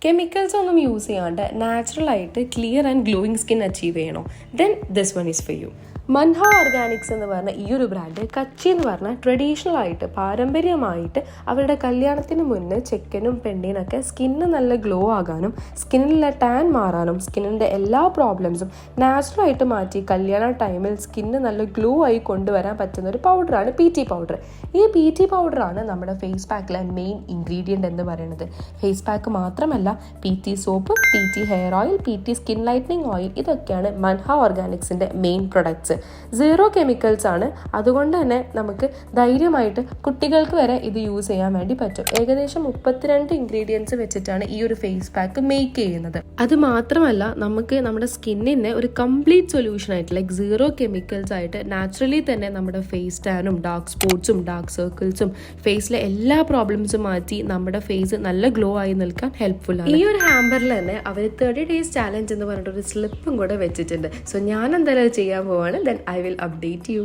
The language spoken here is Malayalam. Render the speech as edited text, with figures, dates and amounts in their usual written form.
കെമിക്കൽസ് ഒന്നും യൂസ് ചെയ്യാണ്ട് നാച്ചുറലായിട്ട് clear and glowing skin achieve ചെയ്യണോ? Then this one is for you. Manha Organics എന്ന് പറഞ്ഞ ഈ ഒരു ബ്രാൻഡ് കച്ചി എന്ന് പറഞ്ഞാൽ ട്രഡീഷണൽ ആയിട്ട് പാരമ്പര്യമായിട്ട് അവരുടെ കല്യാണത്തിന് മുന്നേ ചെക്കനും പെണ്ണിനൊക്കെ സ്കിന്ന് നല്ല ഗ്ലോ ആകാനും സ്കിന്നിലെ ടാൻ മാറാനും സ്കിന്നിൻ്റെ എല്ലാ പ്രോബ്ലംസും നാച്ചുറലായിട്ട് മാറ്റി കല്യാണ ടൈമിൽ സ്കിന്ന് നല്ല ഗ്ലോ ആയി കൊണ്ടുവരാൻ പറ്റുന്ന ഒരു പൗഡറാണ് PT പൗഡർ. ഈ PT പൗഡറാണ് നമ്മുടെ ഫേസ് പാക്കിലെ മെയിൻ ഇൻഗ്രീഡിയൻ്റ് എന്ന് പറയുന്നത്. ഫേസ് പാക്ക് മാത്രമല്ല, PT soap, PT hair oil, PT skin lightening oil, ഇതൊക്കെയാണ് മൻഹ ഓർഗാനിക്സിൻ്റെ മെയിൻ പ്രൊഡക്ട്സ്. 0 കെമിക്കൽസ് ആണ്. അതുകൊണ്ട് തന്നെ നമുക്ക് ധൈര്യമായിട്ട് കുട്ടികൾക്ക് വരെ ഇത് യൂസ് ചെയ്യാൻ വേണ്ടി പറ്റും. ഏകദേശം 32 ഇൻഗ്രീഡിയൻസ് വെച്ചിട്ടാണ് ഈ ഒരു ഫേസ് പാക്ക് മേക്ക് ചെയ്യുന്നത്. അത് മാത്രമല്ല, നമുക്ക് നമ്മുടെ സ്കിന്നിനെ ഒരു കംപ്ലീറ്റ് സൊല്യൂഷൻ ആയിട്ട് ലൈക്ക് 0 കെമിക്കൽസ് ആയിട്ട് നാച്ചുറലി തന്നെ നമ്മുടെ ഫേസ് ടാനും ഡാർക്ക് സ്പോട്ട്സും ഡാർക്ക് സർക്കിൾസും ഫേസിലെ എല്ലാ പ്രോബ്ലംസും മാറ്റി നമ്മുടെ ഫേസ് നല്ല ഗ്ലോ ആയി നിൽക്കാൻ ഹെൽപ്ഫുൾ ആണ്. ഈ ഒരു ഹാമ്പറിൽ തന്നെ അവർ 30 days ചാലഞ്ച് എന്ന് പറഞ്ഞിട്ട് ഒരു സ്ലിപ്പും കൂടെ വെച്ചിട്ടുണ്ട്. സോ ഞാൻ എന്തായാലും ചെയ്യാൻ പോവാണ്. Then I will update you.